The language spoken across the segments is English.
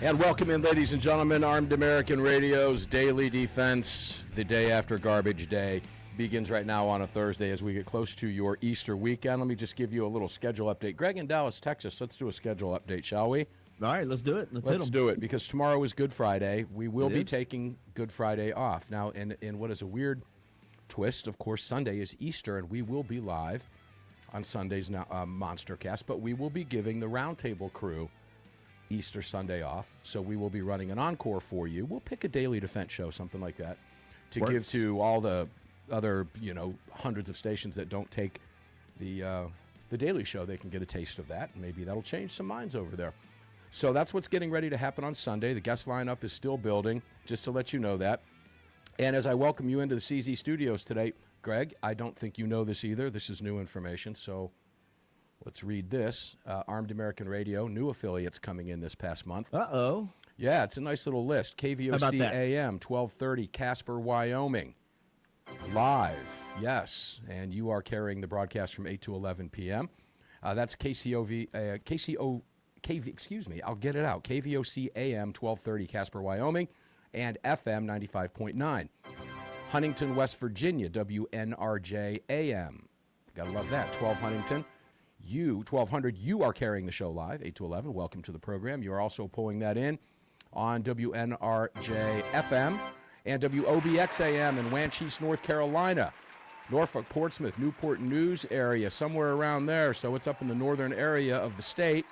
And welcome in, ladies and gentlemen, Armed American Radio's Daily Defense. The day after Garbage Day begins right now on a Thursday as we get close to your Easter weekend. Let me just give you a little schedule update. Greg in Dallas, Texas, let's do a schedule update, shall we? All right, let's do it. Let's do it, because tomorrow is Good Friday. We will be taking Good Friday off. Now, in what is a weird twist, of course, Sunday is Easter, and we will be live on Sunday's Monster Cast, but we will be giving the Roundtable crew Easter Sunday off, so we will be running an encore for you. We'll pick a daily defense show, something like that, to give to all the other, hundreds of stations that don't take the daily show. They can get a taste of that, and maybe that'll change some minds over there. So that's what's getting ready to happen on Sunday. The guest lineup is still building, just to let you know that. And as I welcome you into the CZ studios today, Greg, I don't think you know this either. This is new information, so let's read this. Armed American Radio, new affiliates coming in this past month. Uh-oh. Yeah, it's a nice little list. KVOC AM, 1230, Casper, Wyoming. Live, yes. And you are carrying the broadcast from 8 to 11 p.m. That's I'll get it out. KVOC AM, 1230, Casper, Wyoming, and FM 95.9. Huntington, West Virginia, WNRJ AM. Gotta love that. 12 Huntington. 1200, you are carrying the show live, 8 to 11. Welcome to the program. You are also pulling that in on WNRJ FM and WOBX AM in Wanchese, North Carolina. Norfolk, Portsmouth, Newport News area, somewhere around there. So it's up in the northern area of the state.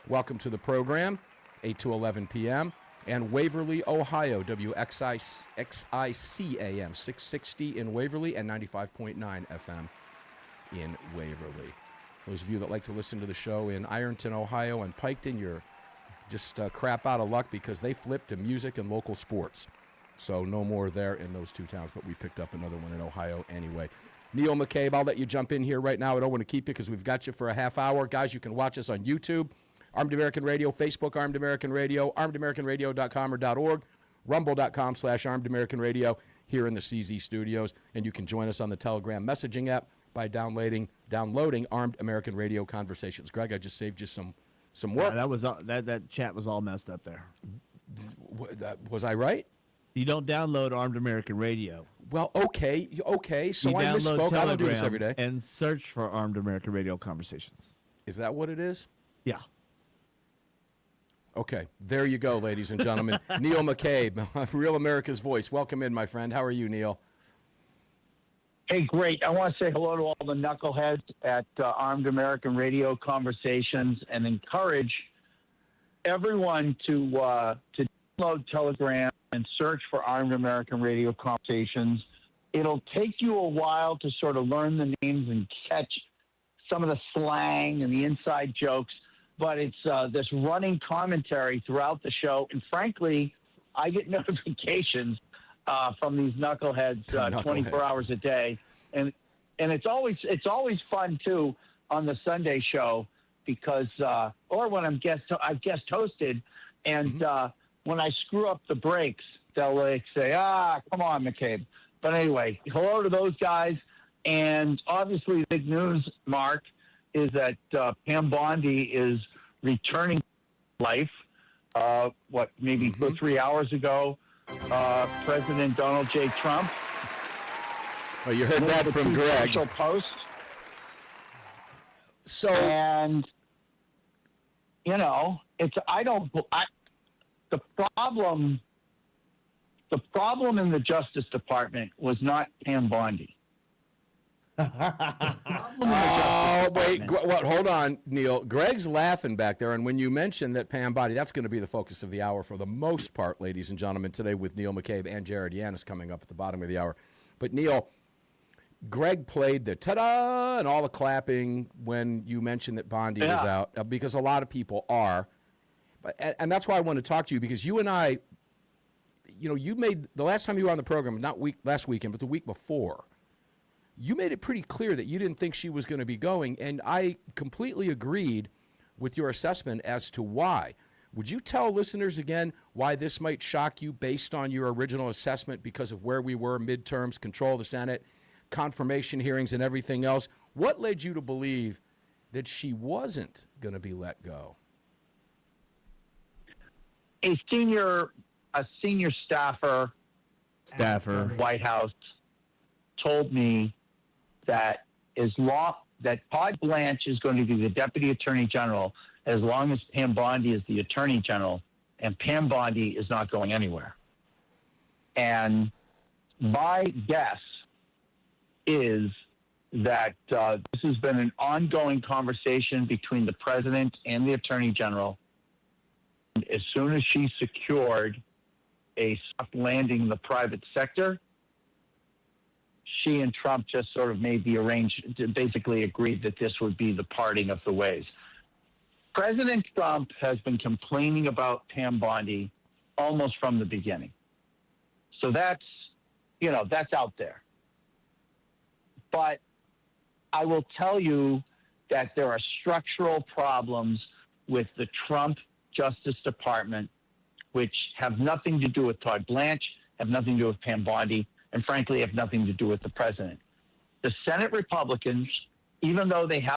Welcome to the program, 8 to 11 p.m. And Waverly, Ohio, WXIC AM, 660 in Waverly and 95.9 FM in Waverly. Those of you that like to listen to the show in Ironton, Ohio, and Piketon, you're just crap out of luck because they flipped to music and local sports. So no more there in those two towns, but we picked up another one in Ohio anyway. Neil McCabe, I'll let you jump in here right now. I don't want to keep you because we've got you for a half hour. Guys, you can watch us on YouTube, Armed American Radio, Facebook, Armed American Radio, armedamericanradio.com or .org, rumble.com/Armed American Radio here in the CZ studios. And you can join us on the Telegram messaging app by downloading Armed American Radio Conversations. Greg, I just saved you some work. Yeah, that chat was all messed up there. Was I right? You don't download Armed American Radio. Well, okay. So I misspoke. Telegram I don't do this every day. And search for Armed American Radio Conversations. Is that what it is? Yeah. Okay. There you go, ladies and gentlemen. Neil McCabe, Real America's Voice. Welcome in, my friend. How are you, Neil? Hey, great. I want to say hello to all the knuckleheads at Armed American Radio Conversations and encourage everyone to download Telegram and search for Armed American Radio Conversations. It'll take you a while to sort of learn the names and catch some of the slang and the inside jokes, but it's this running commentary throughout the show. And frankly, I get notifications from these knuckleheads 24 hours a day, and it's always fun too on the Sunday show because or when I've guest hosted, and when I screw up the breaks, they'll say, come on, McCabe. But anyway, hello to those guys, and obviously the big news, Mark, is that Pam Bondi is returning to life. Maybe 2 or 3 hours ago. President Donald J. Trump. Oh, you heard that from Greg. Post. So, and the problem in the Justice Department was not Pam Bondi. Oh, wait. Hold on, Neil. Greg's laughing back there, and when you mentioned that Pam Bondi, that's going to be the focus of the hour for the most part, ladies and gentlemen, today with Neil McCabe and Jared Yanis coming up at the bottom of the hour. But, Neil, Greg played the ta-da and all the clapping when you mentioned that Bondi was out, because a lot of people are. And that's why I want to talk to you, because you and I, you made, the last time you were on the program, not last weekend, but the week before, you made it pretty clear that you didn't think she was going to be going, and I completely agreed with your assessment as to why. Would you tell listeners again why this might shock you based on your original assessment because of where we were, midterms, control of the Senate, confirmation hearings, and everything else? What led you to believe that she wasn't going to be let go? a senior staffer at the White House told me that that Todd Blanche is going to be the Deputy Attorney General as long as Pam Bondi is the Attorney General, and Pam Bondi is not going anywhere. And my guess is that this has been an ongoing conversation between the President and the Attorney General. As soon as she secured a soft landing in the private sector, she and Trump just sort of made the arrangement, basically agreed that this would be the parting of the ways. President Trump has been complaining about Pam Bondi almost from the beginning. So that's out there. But I will tell you that there are structural problems with the Trump Justice Department, which have nothing to do with Todd Blanche, have nothing to do with Pam Bondi, and frankly have nothing to do with the president. The Senate Republicans, even though they have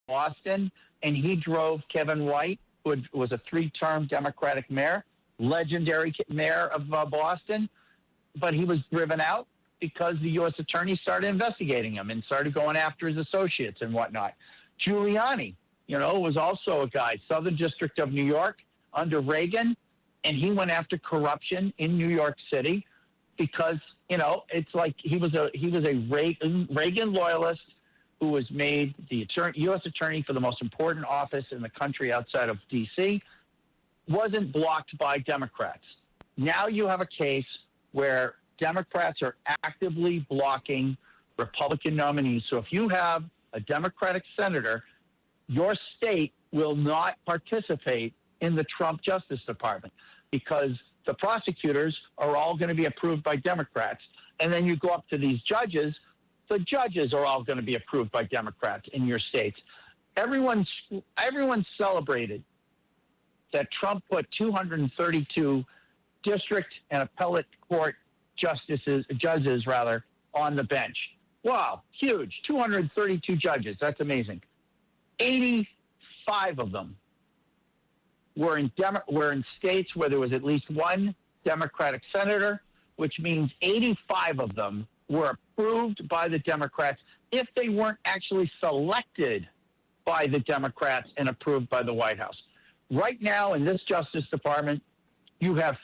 Boston, and he drove Kevin White, who was a three-term Democratic mayor, legendary mayor of Boston, but he was driven out because the U.S. attorney started investigating him and started going after his associates and whatnot. Giuliani, was also a guy, Southern District of New York under Reagan, and he went after corruption in New York City because, it's like he was a Reagan loyalist who was made the U.S. attorney for the most important office in the country outside of D.C., wasn't blocked by Democrats. Now you have a case where Democrats are actively blocking Republican nominees. So if you have a Democratic senator, your state will not participate in the Trump Justice Department because the prosecutors are all going to be approved by Democrats. And then you go up to these judges, the judges are all going to be approved by Democrats in your states. Everyone celebrated that Trump put 232 district and appellate court judges on the bench. Wow, huge. 232 judges. That's amazing. 85 of them were in states where there was at least one Democratic senator, which means 85 of them were approved by the Democrats if they weren't actually selected by the Democrats and approved by the White House. Right now in this Justice Department, you have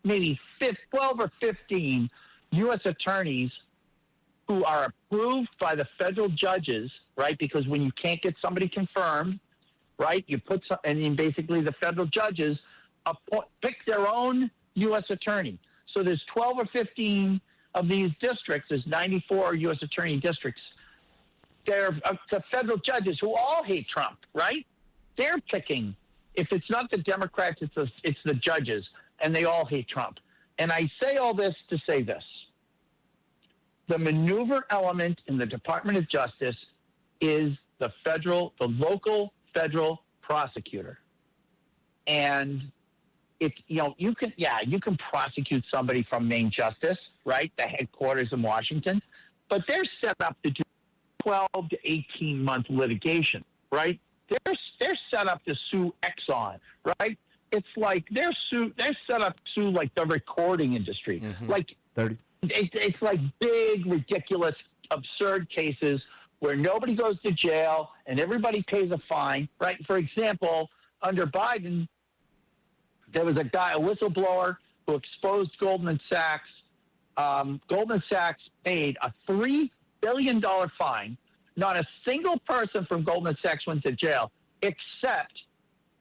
maybe 12 or 15 U.S. attorneys who are approved by the federal judges, right? Because when you can't get somebody confirmed, right, and then basically the federal judges pick their own U.S. attorney. So there's 12 or 15 of these districts, there's 94 U.S. attorney districts. They're the federal judges who all hate Trump, right? They're picking. If it's not the Democrats, it's the judges, and they all hate Trump. And I say all this to say this. The maneuver element in the Department of Justice is the local federal prosecutor. And you can prosecute somebody from Main Justice, right? The headquarters in Washington, but they're set up to do 12 to 18 month litigation, right? They're set up to sue Exxon, right? It's like they're set up to sue like the recording industry, like 30. It's like big, ridiculous, absurd cases where nobody goes to jail and everybody pays a fine, right? For example, under Biden, there was a whistleblower who exposed Goldman Sachs. Goldman Sachs paid a $3 billion fine. Not a single person from Goldman Sachs went to jail, except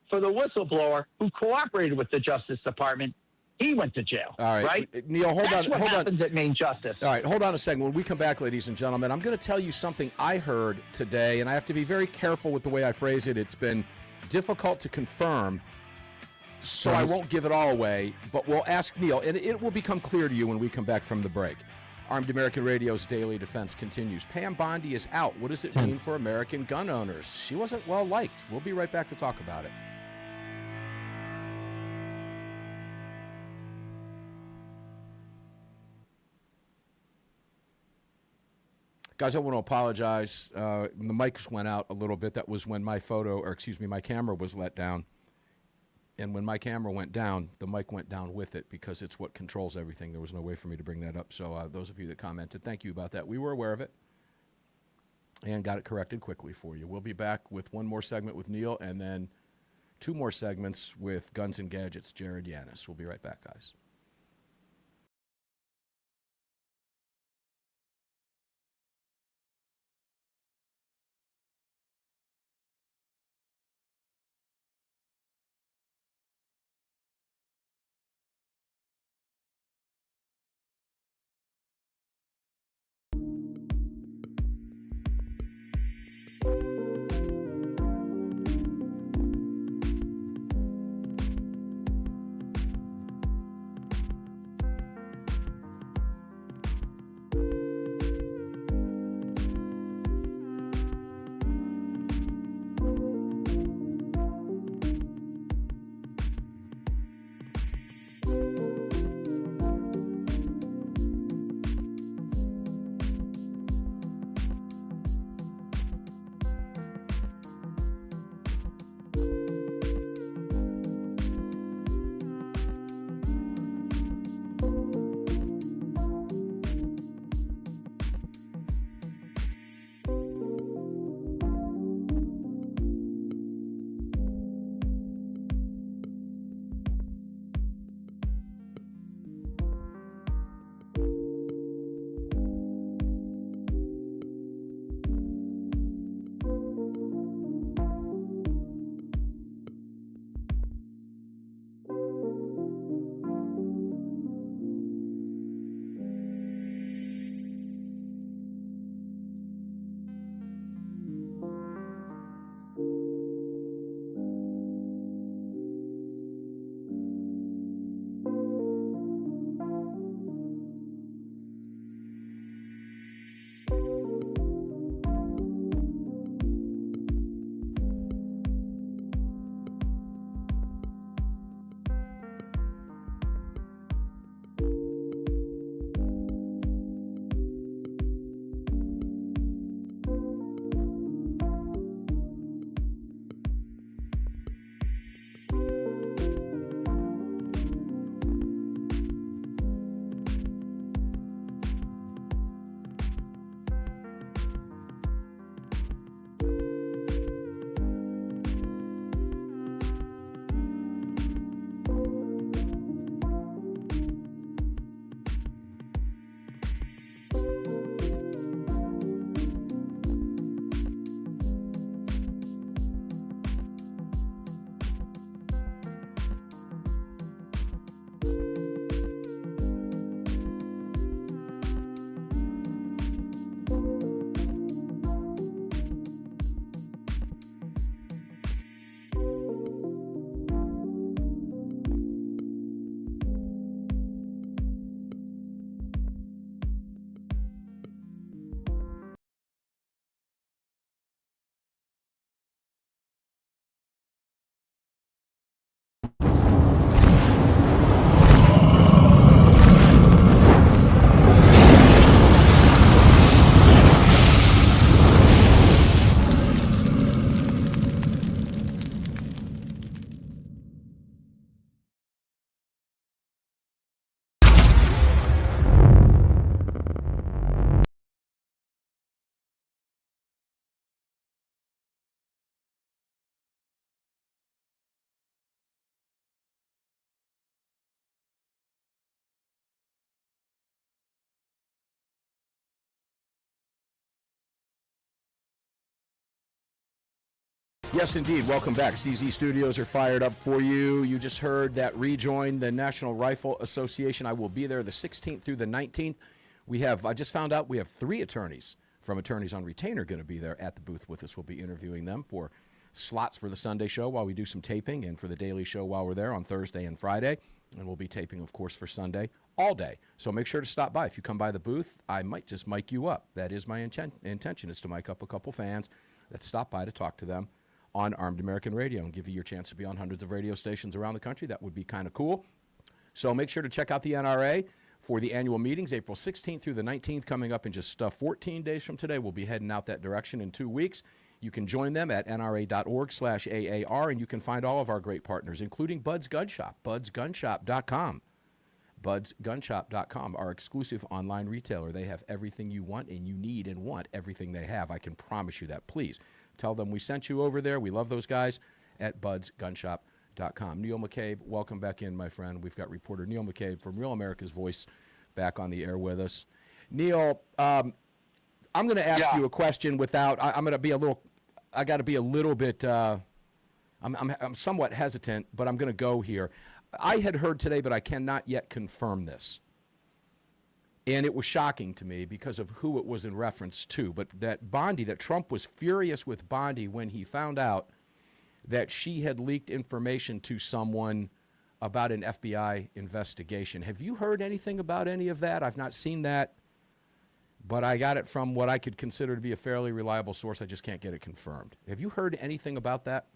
for the whistleblower who cooperated with the Justice Department he went to jail. All right. Right? Neil, hold That's on. what Hold on. happens at Maine Justice. All right, hold on a second. When we come back, ladies and gentlemen, I'm going to tell you something I heard today, and I have to be very careful with the way I phrase it. It's been difficult to confirm, so I won't give it all away, but we'll ask Neil, and it will become clear to you when we come back from the break. Armed American Radio's Daily Defense continues. Pam Bondi is out. What does it mean for American gun owners? She wasn't well liked. We'll be right back to talk about it. Guys, I want to apologize. The mics went out a little bit. That was when my my camera was let down. And when my camera went down, the mic went down with it because it's what controls everything. There was no way for me to bring that up. So those of you that commented, thank you about that. We were aware of it and got it corrected quickly for you. We'll be back with one more segment with Neil and then 2 more segments with Guns and Gadgets, Jared Yanis. We'll be right back, guys. Yes, indeed. Welcome back. CZ Studios are fired up for you. You just heard that rejoin the National Rifle Association. I will be there the 16th through the 19th. I just found out we have 3 attorneys from Attorneys on Retainer going to be there at the booth with us. We'll be interviewing them for slots for the Sunday show while we do some taping, and for the daily show while we're there on Thursday and Friday. And we'll be taping, of course, for Sunday all day. So make sure to stop by. If you come by the booth, I might just mic you up. That is my intention, is to mic up a couple fans that stop by to talk to them on Armed American Radio and give you your chance to be on hundreds of radio stations around the country. That would be kind of cool. So make sure to check out the NRA for the annual meetings, April 16th through the 19th, coming up in just 14 days from today. We'll be heading out that direction in 2 weeks. You can join them at nra.org/AAR, and you can find all of our great partners, including Bud's Gun Shop, budsgunshop.com. budsgunshop.com, our exclusive online retailer. They have everything you want and you need and want everything they have. I can promise you that. Please tell them we sent you over there. We love those guys at budsgunshop.com. Neil McCabe, welcome back in, my friend. We've got reporter Neil McCabe from Real America's Voice back on the air with us. Neil, I'm going to ask you a question without, I'm going to be a little, I got to be a little bit, I'm somewhat hesitant, but I'm going to go here. I had heard today, but I cannot yet confirm this. And it was shocking to me because of who it was in reference to. But that Bondi, that Trump was furious with Bondi when he found out that she had leaked information to someone about an FBI investigation. Have you heard anything about any of that? I've not seen that, but I got it from what I could consider to be a fairly reliable source. I just can't get it confirmed. Have you heard anything about that?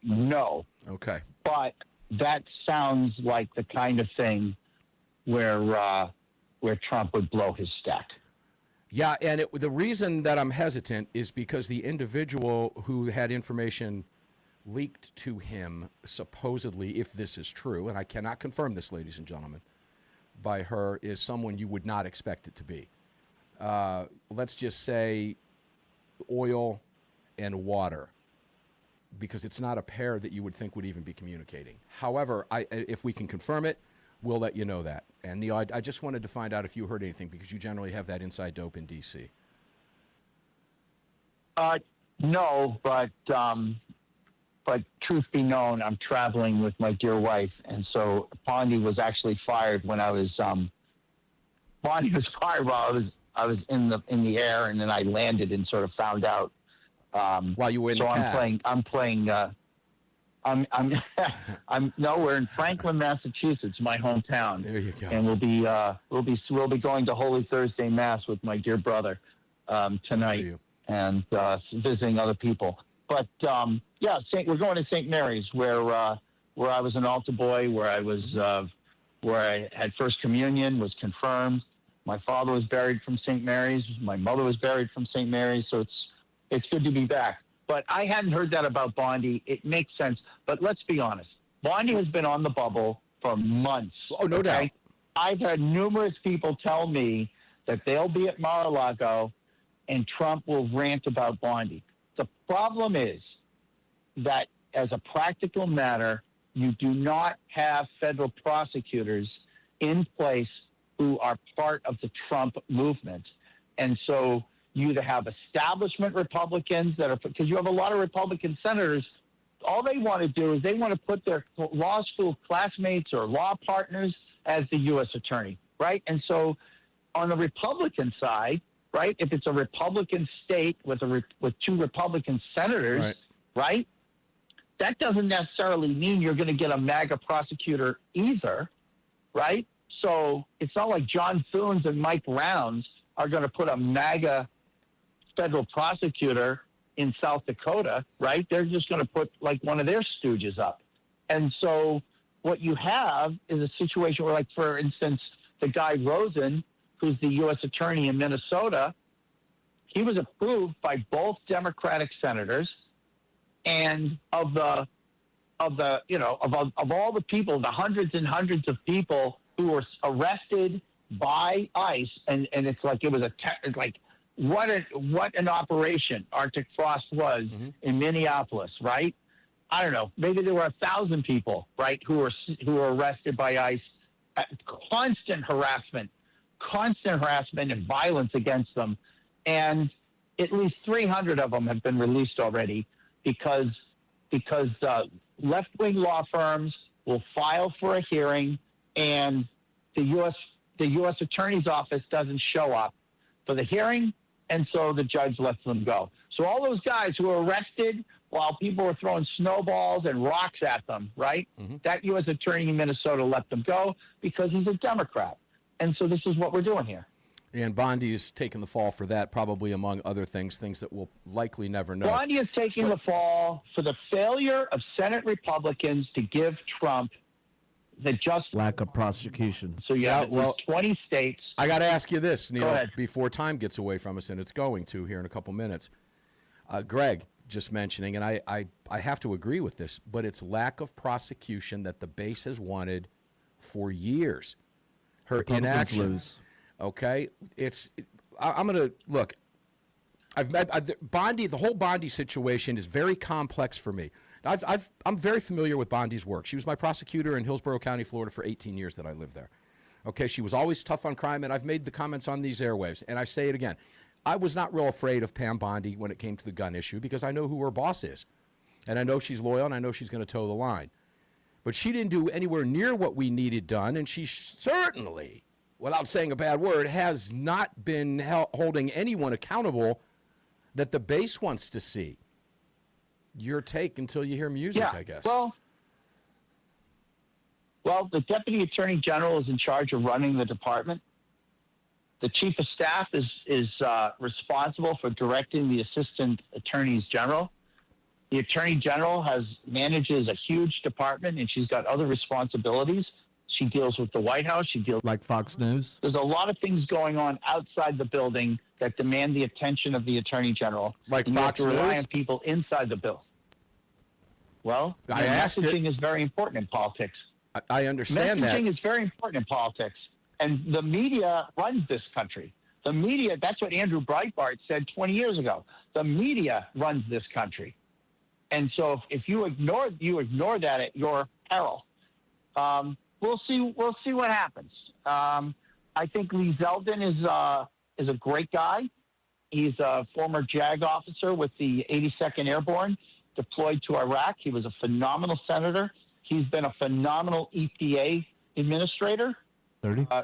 No. Okay. But that sounds like the kind of thing where Trump would blow his stack. Yeah, and the reason that I'm hesitant is because the individual who had information leaked to him, supposedly, if this is true, and I cannot confirm this, ladies and gentlemen, by her, is someone you would not expect it to be. Let's just say oil and water, because it's not a pair that you would think would even be communicating. However, if we can confirm it, we'll let you know that. And Neil, I just wanted to find out if you heard anything, because you generally have that inside dope in D.C. No, but truth be known, I'm traveling with my dear wife, and so Bondi was actually fired when I was Bondi was fired while I was in the air, and then I landed and sort of found out. While you were in the cab. We're in Franklin, Massachusetts, my hometown. There you go. And we'll be going to Holy Thursday Mass with my dear brother tonight, and visiting other people. But we're going to St. Mary's, where I was an altar boy, where I had First Communion, was confirmed. My father was buried from St. Mary's. My mother was buried from St. Mary's. So it's good to be back. But I hadn't heard that about Bondi. It makes sense. But let's be honest. Bondi has been on the bubble for months. Oh, no doubt. I've had numerous people tell me that they'll be at Mar-a-Lago and Trump will rant about Bondi. The problem is that, as a practical matter, you do not have federal prosecutors in place who are part of the Trump movement. And so you either have establishment Republicans because you have a lot of Republican senators, all they want to do is they want to put their law school classmates or law partners as the U.S. attorney, right? And so on the Republican side, right, if it's a Republican state with 2 Republican senators, right, that doesn't necessarily mean you're going to get a MAGA prosecutor either, right? So it's not like John Thunes and Mike Rounds are going to put a MAGA federal prosecutor in South Dakota, right? They're just going to put like one of their stooges up. And so what you have is a situation where, like, for instance, the guy Rosen, who's the U.S. attorney in Minnesota, he was approved by both Democratic senators, and of all the people, the hundreds and hundreds of people who were arrested by ICE, and it's like it was what an operation Arctic Frost was in Minneapolis, right? I don't know, maybe there were 1,000 people, right, who were arrested by ICE. Constant harassment and violence against them, and at least 300 of them have been released already because left-wing law firms will file for a hearing, and the U.S. Attorney's Office doesn't show up for the hearing, and so the judge lets them go. So all those guys who were arrested while people were throwing snowballs and rocks at them, right? Mm-hmm. That U.S. attorney in Minnesota let them go because he's a Democrat. And so this is what we're doing here. And Bondi is taking the fall for that, probably among other things that we'll likely never know. Bondi is taking the fall for the failure of Senate Republicans to give Trump the just lack of prosecution. So you have 20 states. I got to ask you this, Neil, before time gets away from us, and it's going to here in a couple minutes. Greg just mentioning, and I have to agree with this, but it's lack of prosecution that the base has wanted for years. Her inaction. Lose. Okay, I'm going to look. Bondi. The whole Bondi situation is very complex for me. I'm very familiar with Bondi's work. She was my prosecutor in Hillsborough County, Florida, for 18 years that I lived there. Okay, she was always tough on crime, and I've made the comments on these airwaves, and I say it again. I was not real afraid of Pam Bondi when it came to the gun issue because I know who her boss is, and I know she's loyal, and I know she's going to toe the line. But she didn't do anywhere near what we needed done, and she certainly, without saying a bad word, has not been holding anyone accountable that the base wants to see. Your take until you hear music, I guess. Well, the Deputy Attorney General is in charge of running the department. The Chief of Staff is responsible for directing the Assistant Attorneys General. The Attorney General manages a huge department, and she's got other responsibilities. She deals with the White House. She deals like Fox News. There's a lot of things going on outside the building that demand the attention of the Attorney General. Like Fox News? You have to rely on people inside the bill. Well, messaging is very important in politics. I understand that. Messaging is very important in politics. And the media runs this country. The media, that's what Andrew Breitbart said 20 years ago. The media runs this country. And so if you ignore that at your peril. We'll see what happens. I think Lee Zeldin is a great guy. He's a former JAG officer with the 82nd Airborne, deployed to Iraq. He was a phenomenal senator. He's been a phenomenal EPA administrator.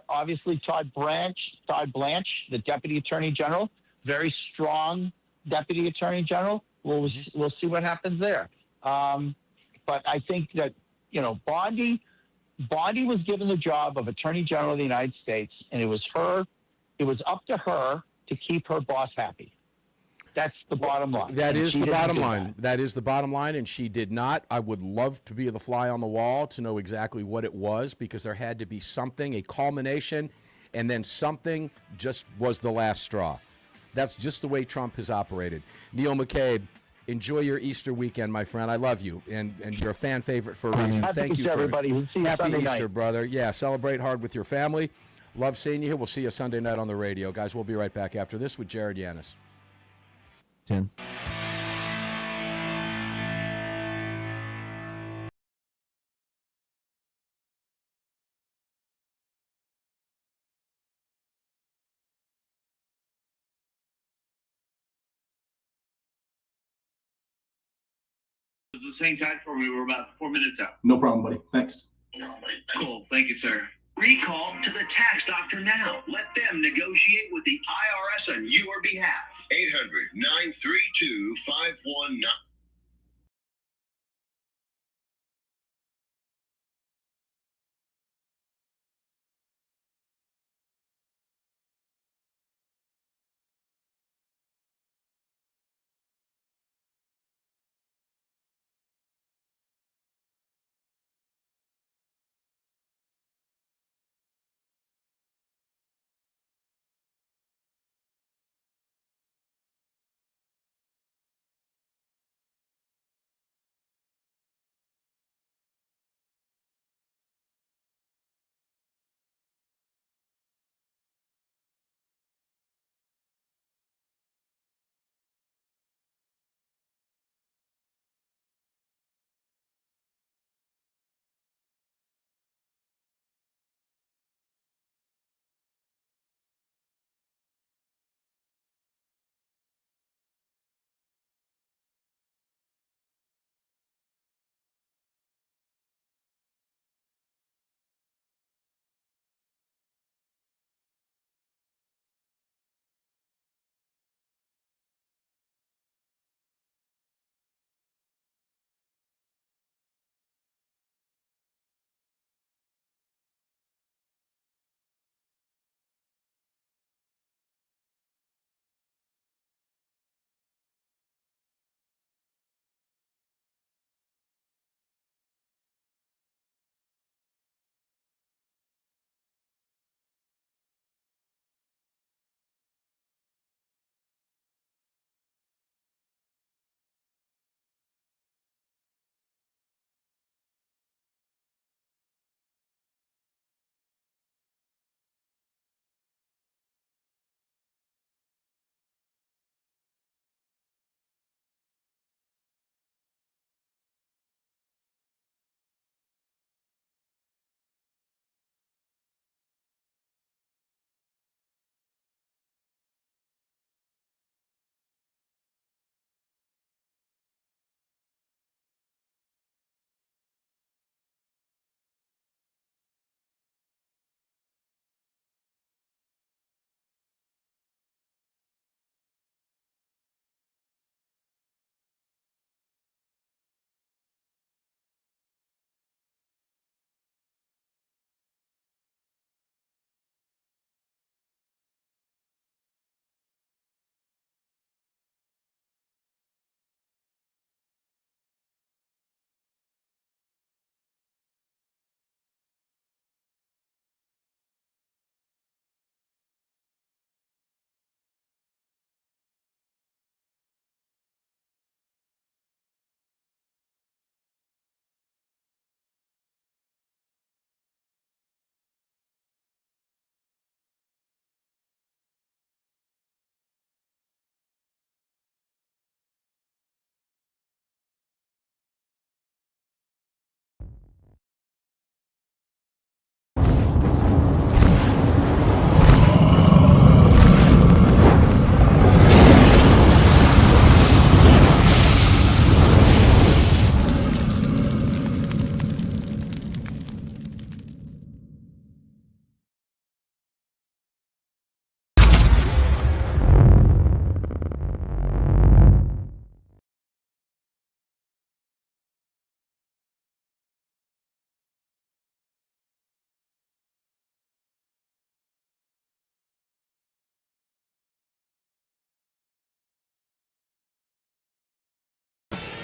Obviously, Todd Blanche, the Deputy Attorney General, very strong Deputy Attorney General. We'll see what happens there. But I think that Bondi was given the job of Attorney General of the United States, and it was up to her to keep her boss happy. That's the bottom line. That is the bottom line. That is the bottom line, and she did not. I would love to be the fly on the wall to know exactly what it was, because there had to be something, a culmination, and then something just was the last straw. That's just the way Trump has operated. Neil McCabe, enjoy your Easter weekend, my friend. I love you, and you're a fan favorite for a reason. Thank you, everybody. We'll see you happy Sunday Easter, night. brother. Yeah, celebrate hard with your family. Love seeing you here. We'll see you Sunday night on the radio, guys. We'll be right back after this with Jared Yanis. 10. At the same time for me, we're about 4 minutes out. No problem, buddy. Thanks. Cool. Thank you, sir. Recall to the tax doctor now. Let them negotiate with the IRS on your behalf. 800-932-5199.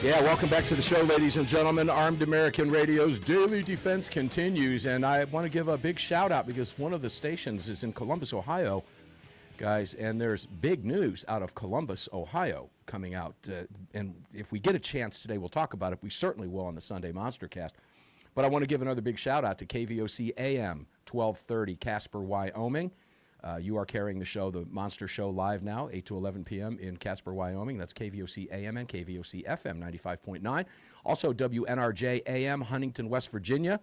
Yeah, welcome back to the show, ladies and gentlemen. Armed American Radio's Daily Defense continues, and I want to give a big shout-out because one of the stations is in Columbus, Ohio, guys, and there's big news out of Columbus, Ohio, coming out. And if we get a chance today, we'll talk about it. We certainly will on the Sunday Monstercast. But I want to give another big shout-out to KVOC AM 1230, Casper, Wyoming. You are carrying the show, the Monster Show, live now, 8 to 11 p.m. in Casper, Wyoming. That's KVOC AM and KVOC FM 95.9. Also, WNRJ AM, Huntington, West Virginia,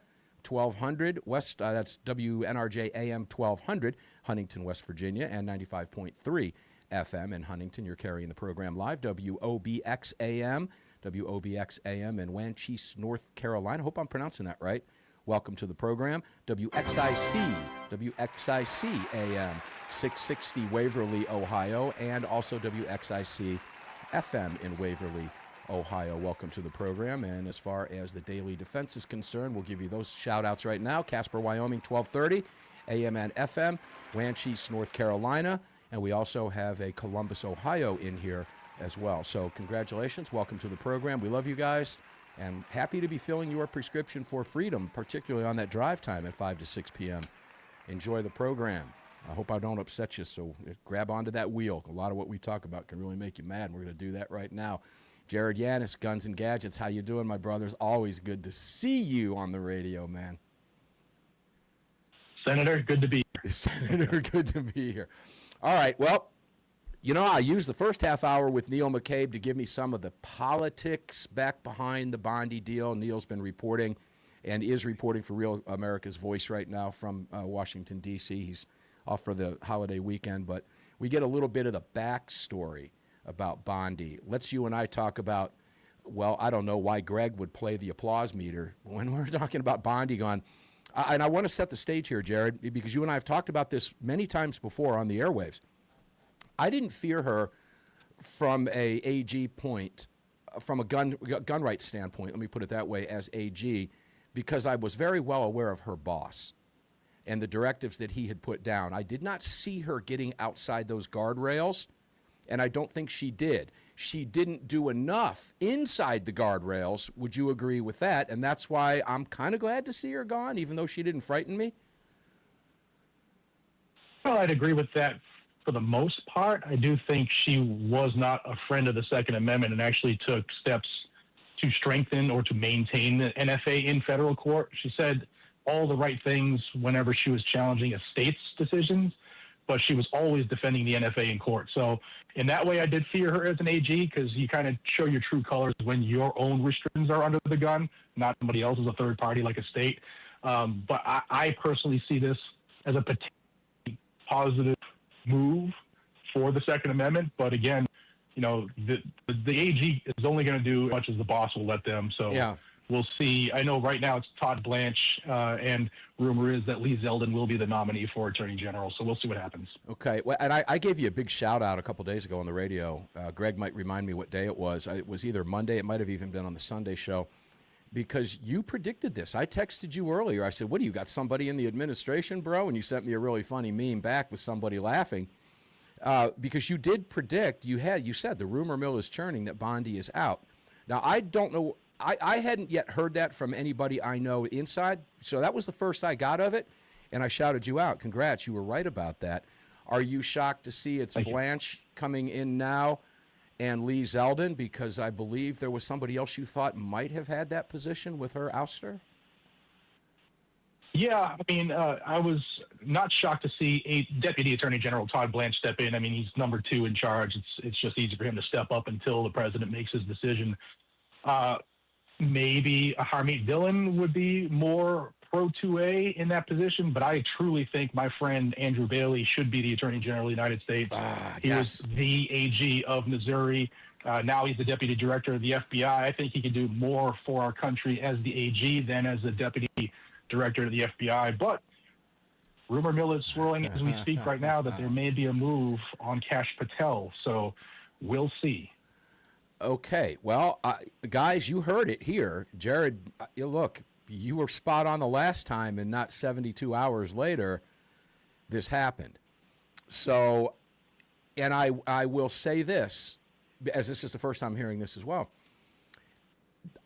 1200 West. That's WNRJ AM 1200, Huntington, West Virginia, and 95.3 FM in Huntington. You're carrying the program live. WOBX AM in Wanchese, North Carolina. Hope I'm pronouncing that right. Welcome to the program. WXIC AM 660 Waverly, Ohio, and also WXIC FM in Waverly, Ohio. Welcome to the program. And as far as the daily defense is concerned, we'll give you those shout-outs right now. Casper, Wyoming, 1230 AM and FM, Wanchese, North Carolina, and we also have a Columbus, Ohio in here as well. So congratulations. Welcome to the program. We love you guys. And happy to be filling your prescription for freedom, particularly on that drive time at 5 to 6 p.m. Enjoy the program. I hope I don't upset you, so grab onto that wheel. A lot of what we talk about can really make you mad, and we're going to do that right now. Jared Yanis, Guns and Gadgets, how you doing, my brothers? Always good to see you on the radio, man. Senator, good to be here. Senator, good to be here. All right, well, you know, I used the first half hour with Neil McCabe to give me some of the politics back behind the Bondi deal. Neil's been reporting and is reporting for Real America's Voice right now from Washington, D.C. He's off for the holiday weekend, but we get a little bit of the backstory about Bondi. Let's you and I talk about, well, I don't know why Greg would play the applause meter when we're talking about Bondi gone. And I want to set the stage here, Jared, because you and I have talked about this many times before on the airwaves. I didn't fear her from a AG point, from a gun rights standpoint, let me put it that way, as AG, because I was very well aware of her boss and the directives that he had put down. I did not see her getting outside those guardrails, and I don't think she did. She didn't do enough inside the guardrails. Would you agree with that? And that's why I'm kind of glad to see her gone, even though she didn't frighten me. Well, I'd agree with that for the most part. I do think she was not a friend of the Second Amendment and actually took steps to strengthen or to maintain the NFA in federal court. She said all the right things whenever she was challenging a state's decisions, but she was always defending the NFA in court. So in that way, I did fear her as an AG because you kind of show your true colors when your own restrictions are under the gun, not somebody else as a third party like a state. But I personally see this as a potentially positive move for the Second Amendment. But again, you know, the AG is only going to do as much as the boss will let them. So yeah. We'll see. I know right now it's Todd Blanche, and rumor is that Lee Zeldin will be the nominee for Attorney General. So we'll see what happens. Okay. Well, and I gave you a big shout out a couple days ago on the radio. Greg might remind me what day it was. It was either Monday. It might have even been on the Sunday show, because you predicted this. I texted you earlier. I said, what do you got, somebody in the administration, bro? And you sent me a really funny meme back with somebody laughing, because you did predict, you said the rumor mill is churning that Bondi is out. Now, I don't know. I hadn't yet heard that from anybody I know inside, so that was the first I got of it, and I shouted you out. Congrats, you were right about that. Are you shocked to see it's Blanche coming in now and Lee Zeldin, because I believe there was somebody else you thought might have had that position with her ouster? Yeah, I mean, I was not shocked to see a Deputy Attorney General Todd Blanche step in. I mean, he's number 2 in charge. It's just easy for him to step up until the president makes his decision. Maybe Harmeet Dillon would be more pro-2A in that position, but I truly think my friend Andrew Bailey should be the Attorney General of the United States. He was the AG of Missouri. Now he's the Deputy Director of the FBI. I think he could do more for our country as the AG than as the Deputy Director of the FBI. But rumor mill is swirling as we speak right now that there may be a move on Kash Patel. So we'll see. Okay, well, guys, you heard it here. Jared, look, you were spot on the last time, and not 72 hours later, this happened. So, and I will say this, as this is the first time hearing this as well.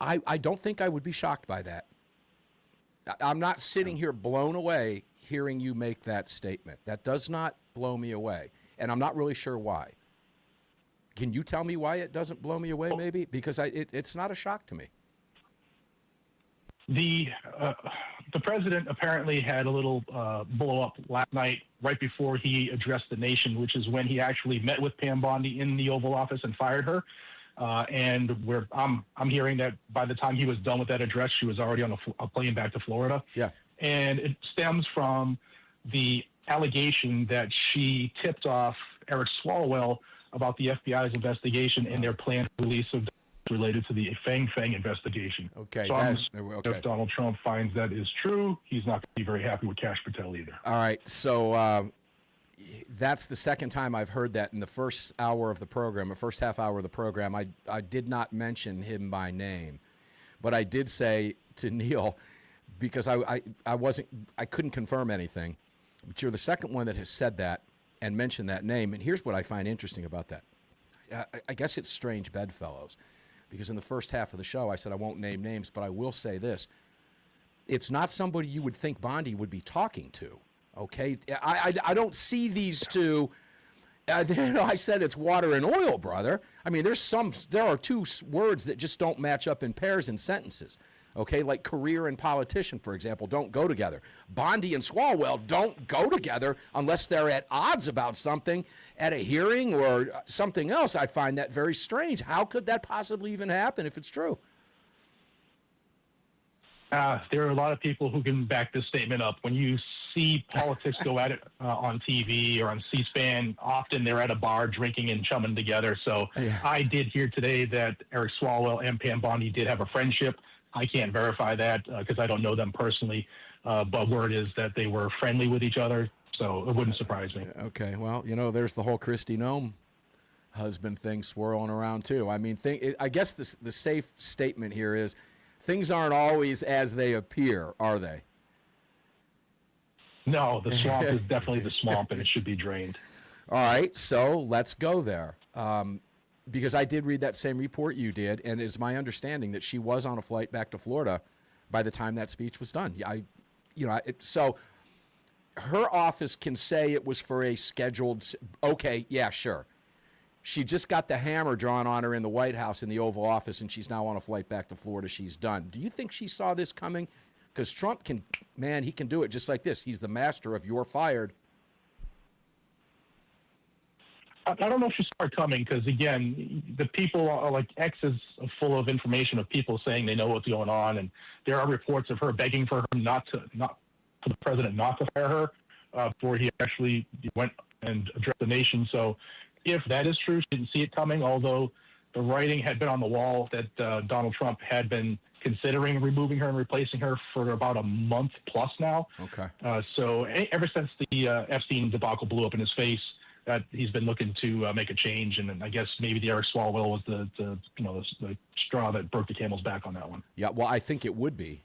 I don't think I would be shocked by that. I'm not sitting here blown away hearing you make that statement. That does not blow me away, and I'm not really sure why. Can you tell me why it doesn't blow me away, maybe? Because it's not a shock to me. The president apparently had a little blow up last night, right before he addressed the nation, which is when he actually met with Pam Bondi in the Oval Office and fired her. And I'm hearing that by the time he was done with that address, she was already on a plane back to Florida. Yeah. And it stems from the allegation that she tipped off Eric Swalwell about the FBI's investigation and their planned release of related to the Fang investigation. Okay. So okay. if Donald Trump finds that is true, he's not going to be very happy with Cash Patel either. All right. So that's the second time I've heard that in the first hour of the program, the first half hour of the program. I did not mention him by name, but I did say to Neil, because I couldn't confirm anything, but you're the second one that has said that and mentioned that name. And here's what I find interesting about that. I guess it's strange bedfellows, because in the first half of the show I said I won't name names, but I will say this. It's not somebody you would think Bondi would be talking to, okay? I don't see these two. I said it's water and oil, brother. I mean, there are two words that just don't match up in pairs in sentences. Okay, like career and politician, for example, don't go together. Bondi and Swalwell don't go together unless they're at odds about something at a hearing or something else. I find that very strange. How could that possibly even happen if it's true? There are a lot of people who can back this statement up. When you see politics go at it on TV or on C-SPAN, often they're at a bar drinking and chumming together. So yeah. I did hear today that Eric Swalwell and Pam Bondi did have a friendship. I can't verify that because I don't know them personally, but word is that they were friendly with each other, so it wouldn't surprise me. Okay, well, there's the whole Kristi Noem husband thing swirling around too. I mean, I guess the safe statement here is things aren't always as they appear, are they? No, the swamp is definitely the swamp, and it should be drained. All right, so let's go there. Because I did read that same report you did, and it's my understanding that she was on a flight back to Florida by the time that speech was done. So her office can say it was for a scheduled. Okay, yeah, sure. She just got the hammer drawn on her in the White House in the Oval Office, and she's now on a flight back to Florida. She's done. Do you think she saw this coming? Because Trump he can do it just like this. He's the master of "you're fired." I don't know if she saw it coming because, again, the people are like X is full of information of people saying they know what's going on, and there are reports of her begging for him for the president not to fire her before he actually went and addressed the nation. So, if that is true, she didn't see it coming. Although the writing had been on the wall that Donald Trump had been considering removing her and replacing her for about a month plus now. Okay. So ever since the Epstein debacle blew up in his face, that he's been looking to make a change, and I guess maybe the Eric Swalwell was the straw that broke the camel's back on that one. Yeah, well, I think it would be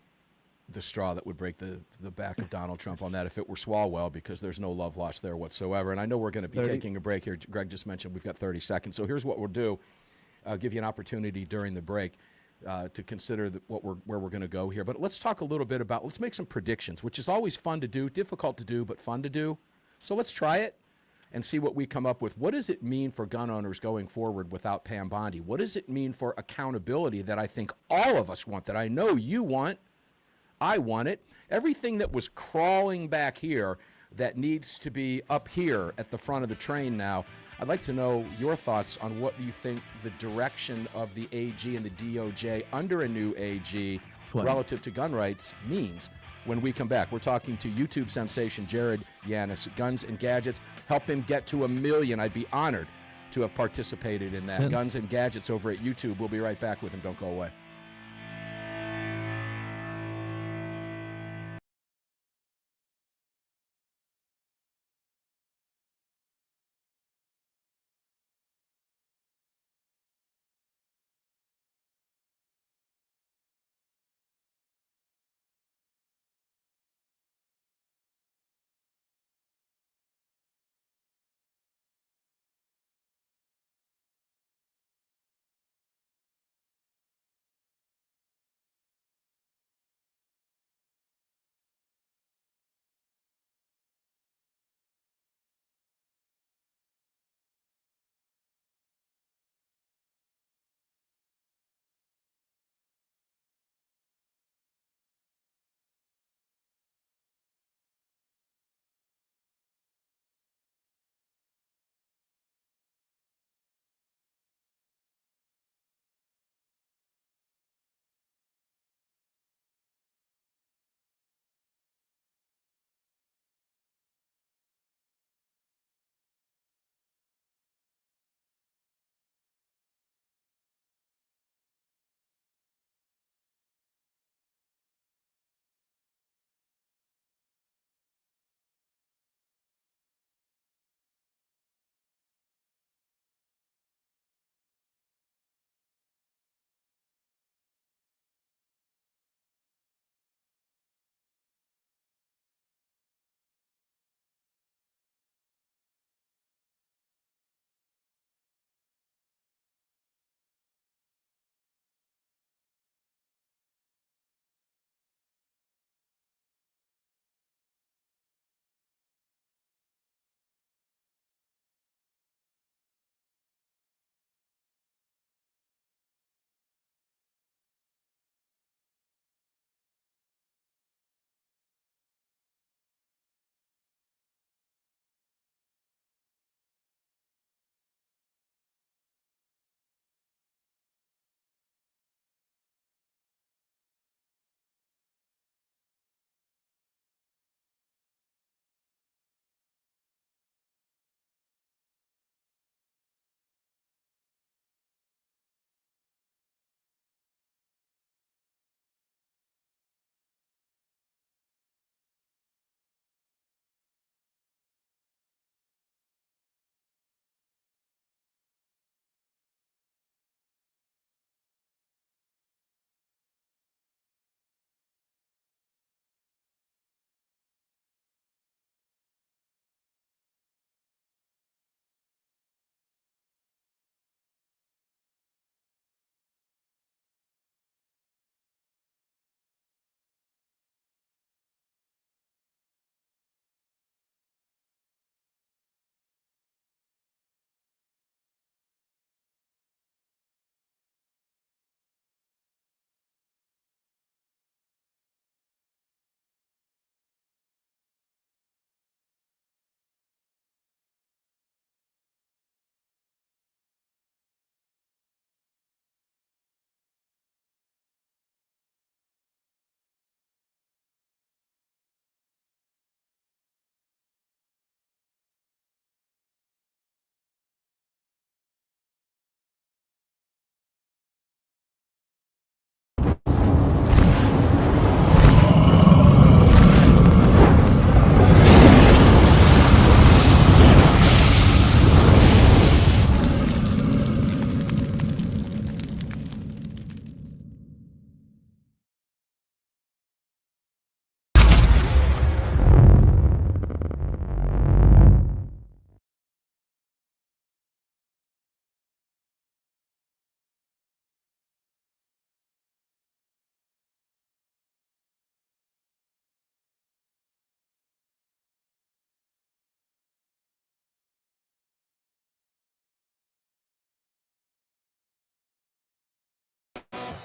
the straw that would break the back of Donald Trump on that if it were Swalwell, because there's no love lost there whatsoever. And I know we're going to be taking a break here. Greg just mentioned we've got 30 seconds. So here's what we'll do. I'll give you an opportunity during the break to consider where we're going to go here. But let's talk a little bit about, let's make some predictions, which is always fun to do, difficult to do, but fun to do. So let's try it and see what we come up with. What does it mean for gun owners going forward without Pam Bondi? What does it mean for accountability that I think all of us want, that I know you want, I want it? Everything that was crawling back here that needs to be up here at the front of the train now. I'd like to know your thoughts on what you think the direction of the AG and the DOJ under a new AG relative to gun rights means. When we come back, we're talking to YouTube sensation Jared Yanis, Guns and Gadgets. Help him get to 1 million. I'd be honored to have participated in that. Guns and Gadgets over at YouTube. We'll be right back with him. Don't go away.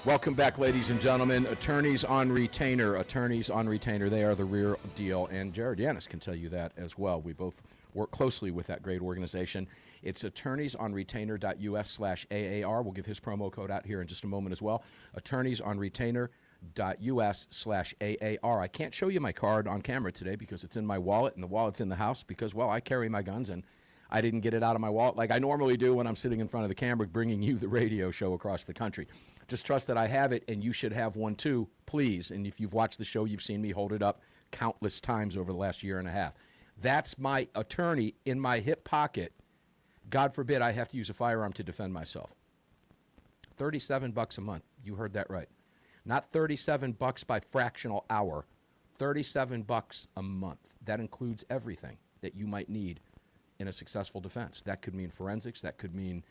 Welcome back, ladies and gentlemen. Attorneys on Retainer. Attorneys on Retainer, they are the real deal. And Jared Yanis can tell you that as well. We both work closely with that great organization. It's attorneysonretainer.us/AAR. We'll give his promo code out here in just a moment as well. Attorneysonretainer.us/AAR. I can't show you my card on camera today because it's in my wallet, and the wallet's in the house because, well, I carry my guns, and I didn't get it out of my wallet like I normally do when I'm sitting in front of the camera bringing you the radio show across the country. Just trust that I have it, and you should have one too, please. And if you've watched the show, you've seen me hold it up countless times over the last year and a half. That's my attorney in my hip pocket. God forbid I have to use a firearm to defend myself. $37 a month. You heard that right. Not $37 by fractional hour. $37 a month. That includes everything that you might need in a successful defense. That could mean forensics. That could mean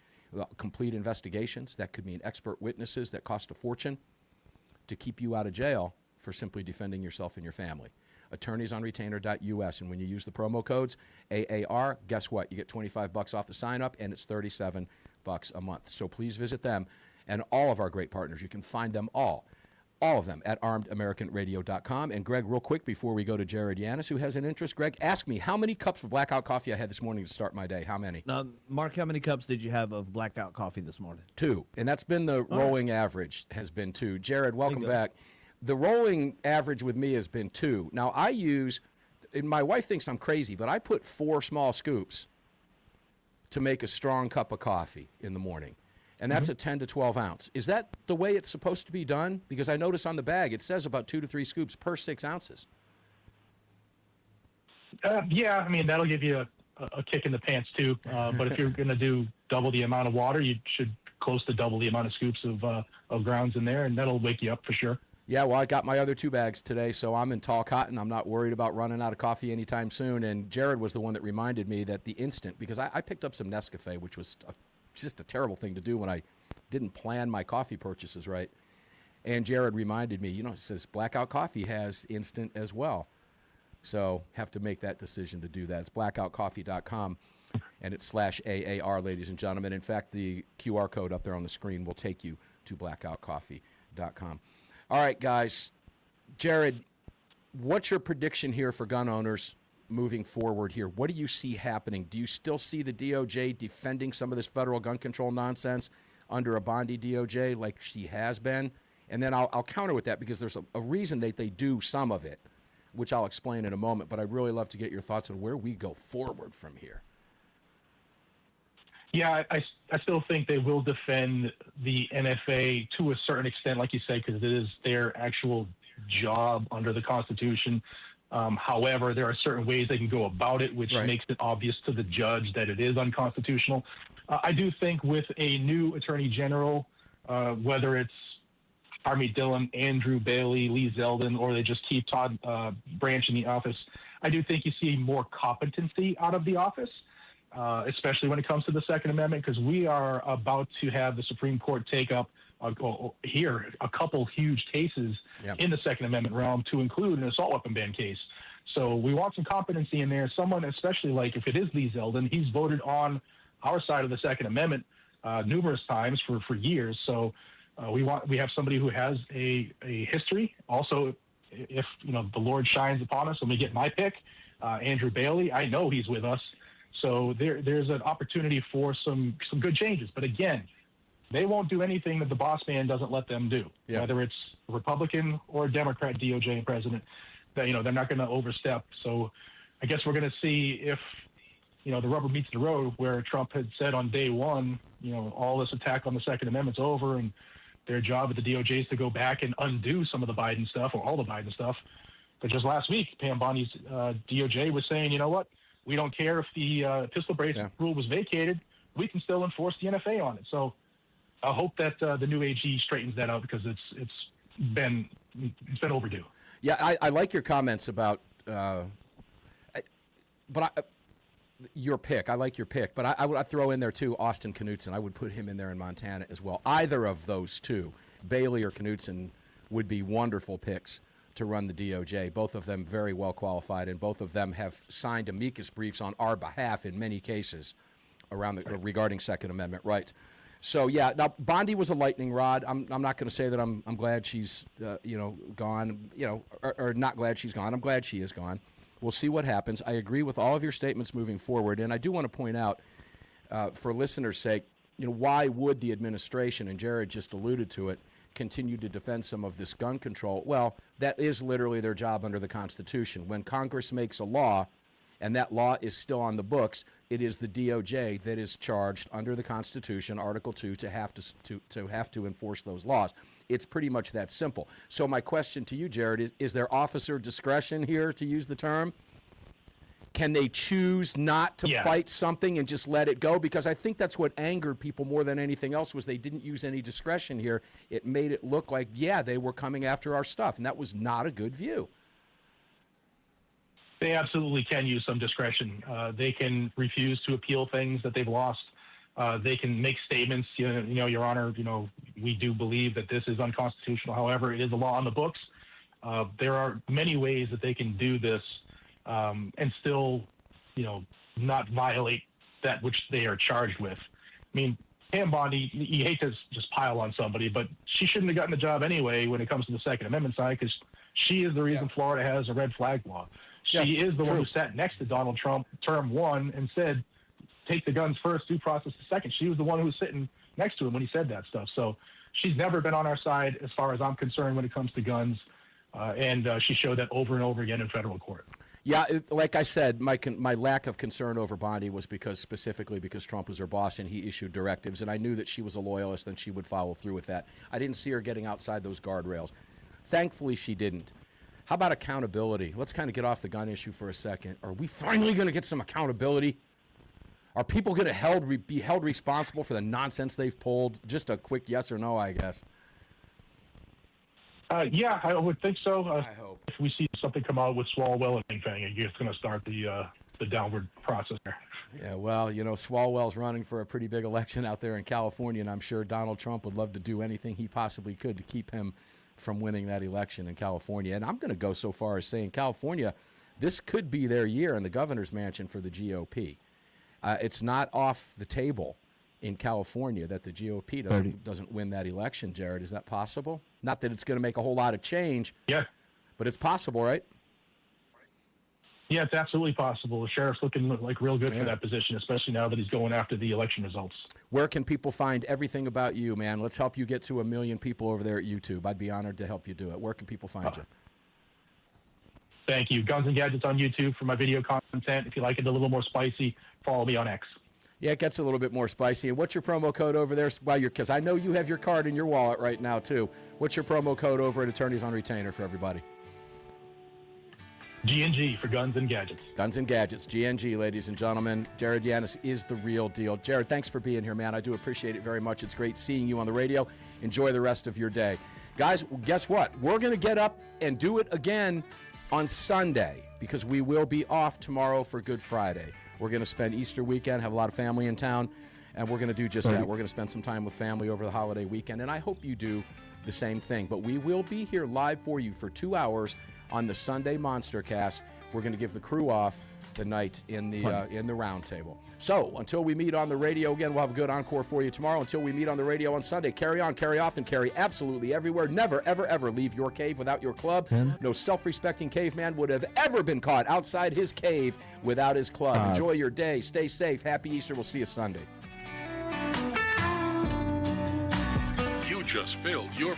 complete investigations. That could mean expert witnesses that cost a fortune to keep you out of jail for simply defending yourself and your family. Attorneysonretainer.us, and when you use the promo codes AAR, guess what? You get $25 off the sign up, and it's $37 a month. So please visit them and all of our great partners. You can find them all of them at armedamericanradio.com. And Greg, real quick before we go to Jared Yanis, who has an interest, Greg, ask me how many cups of blackout coffee I had this morning to start my day. How many? Mark, how many cups did you have of blackout coffee this morning? 2, and that's been the rolling average, has been 2. Jared, welcome back. The rolling average with me has been 2. Now, I use, and my wife thinks I'm crazy, but I put 4 small scoops to make a strong cup of coffee in the morning. And that's a 10 to 12 ounce. Is that the way it's supposed to be done? Because I notice on the bag it says about 2 to 3 scoops per 6 ounces. Yeah, I mean, that'll give you a kick in the pants, too. But if you're going to do double the amount of water, you should close to double the amount of scoops of grounds in there, and that'll wake you up for sure. Yeah, well, I got my other 2 bags today, so I'm in tall cotton. I'm not worried about running out of coffee anytime soon. And Jared was the one that reminded me that the instant, because I picked up some Nescafe, which was just a terrible thing to do when I didn't plan my coffee purchases right. And Jared reminded me, it says Blackout Coffee has instant as well. So have to make that decision to do that. It's blackoutcoffee.com, and it's /AAR, ladies and gentlemen. In fact, the QR code up there on the screen will take you to blackoutcoffee.com. All right, guys. Jared, what's your prediction here for gun owners moving forward here? What do you see happening? Do you still see the DOJ defending some of this federal gun control nonsense under a Bondi DOJ like she has been? And then I'll counter with that because there's a reason that they do some of it, which I'll explain in a moment. But I'd really love to get your thoughts on where we go forward from here. Yeah, I still think they will defend the NFA to a certain extent, like you said, because it is their actual job under the Constitution. However, there are certain ways they can go about it, which makes it obvious to the judge that it is unconstitutional. I do think with a new attorney general, whether it's Harvey Dillon, Andrew Bailey, Lee Zeldin, or they just keep Todd Branch in the office, I do think you see more competency out of the office, especially when it comes to the Second Amendment, because we are about to have the Supreme Court take up here a couple huge cases in the Second Amendment realm, to include an assault weapon ban case. So we want some competency in there. Someone, especially like if it is Lee Zeldin, he's voted on our side of the Second Amendment numerous times for years. So we have somebody who has a history. Also, if the Lord shines upon us and we get my pick, Andrew Bailey, I know he's with us. So there's an opportunity for some good changes. But again, they won't do anything that the boss man doesn't let them do, whether it's a Republican or a Democrat DOJ president. They're not going to overstep. So I guess we're going to see if the rubber meets the road, where Trump had said on day one, all this attack on the Second Amendment's over, and their job at the DOJ is to go back and undo some of the Biden stuff, or all the Biden stuff. But just last week, Pam Bondi's DOJ was saying, you know what, we don't care if the pistol brace rule was vacated, we can still enforce the NFA on it. So I hope that the new AG straightens that out, because it's been overdue. Yeah, I like your comments about, your pick. I like your pick, but I would throw in there too Austin Knudsen. I would put him in there in Montana as well. Either of those two, Bailey or Knudsen, would be wonderful picks to run the DOJ. Both of them very well qualified, and both of them have signed amicus briefs on our behalf in many cases regarding Second Amendment rights. So yeah, now Bondi was a lightning rod. I'm not going to say that I'm glad she's gone, or not glad she's gone. I'm glad she is gone. We'll see what happens. I agree with all of your statements moving forward, and I do want to point out, for listeners' sake, why would the administration, and Jared just alluded to it, continue to defend some of this gun control? Well, that is literally their job under the Constitution. When Congress makes a law, and that law is still on the books, it is the DOJ that is charged under the Constitution, Article 2, to have to enforce those laws. It's pretty much that simple. So my question to you, Jared, is there officer discretion here, to use the term? Can they choose not to fight something and just let it go? Because I think that's what angered people more than anything else, was they didn't use any discretion here. It made it look like, they were coming after our stuff, and that was not a good view. They absolutely can use some discretion. They can refuse to appeal things that they've lost. They can make statements, Your Honor, we do believe that this is unconstitutional. However, it is a law on the books. There are many ways that they can do this and still, not violate that which they are charged with. I mean, Pam Bondi, you hate to just pile on somebody, but she shouldn't have gotten the job anyway when it comes to the Second Amendment side, because she is the reason Florida has a red flag law. She is the one who sat next to Donald Trump term one and said, take the guns first, due process the second. She was the one who was sitting next to him when he said that stuff. So she's never been on our side as far as I'm concerned when it comes to guns. And she showed that over and over again in federal court. Yeah, like I said, my lack of concern over Bondi was specifically because Trump was her boss and he issued directives, and I knew that she was a loyalist and she would follow through with that. I didn't see her getting outside those guardrails. Thankfully, she didn't. How about accountability? Let's kind of get off the gun issue for a second. Are we finally going to get some accountability? Are people going to be held responsible for the nonsense they've pulled? Just a quick yes or no, I guess. Yeah, I would think so. I hope. If we see something come out with Swalwell and Fang, it's going to start the downward process there. Yeah, well, Swalwell's running for a pretty big election out there in California, and I'm sure Donald Trump would love to do anything he possibly could to keep him from winning that election in California. And I'm going to go so far as saying California, this could be their year in the governor's mansion for the GOP. It's not off the table in California that the GOP doesn't win that election, Jared. Is that possible? Not that it's going to make a whole lot of change, but it's possible, right? Yeah, it's absolutely possible. The sheriff's looking like real good for that position, especially now that he's going after the election results. Where can people find everything about you, man? Let's help you get to 1 million people over there at YouTube. I'd be honored to help you do it. Where can people find you? Thank you. Guns and Gadgets on YouTube for my video content. If you like it a little more spicy, follow me on X. Yeah, it gets a little bit more spicy. And what's your promo code over there? Because I know you have your card in your wallet right now, too. What's your promo code over at Attorneys on Retainer for everybody? G&G for Guns and Gadgets. Guns and Gadgets, G&G, ladies and gentlemen. Jared Yanis is the real deal. Jared, thanks for being here, man. I do appreciate it very much. It's great seeing you on the radio. Enjoy the rest of your day. Guys, guess what? We're going to get up and do it again on Sunday because we will be off tomorrow for Good Friday. We're going to spend Easter weekend, have a lot of family in town, and we're going to do just that. We're going to spend some time with family over the holiday weekend, and I hope you do the same thing. But we will be here live for you for 2 hours on the Sunday Monster Cast. We're going to give the crew off the night in the round table. So until we meet on the radio again, we'll have a good encore for you tomorrow. Until we meet on the radio on Sunday, carry on, carry often, carry absolutely everywhere. Never, ever, ever leave your cave without your club. No self-respecting caveman would have ever been caught outside his cave without his club. Enjoy your day. Stay safe. Happy Easter. We'll see you Sunday. You just filled your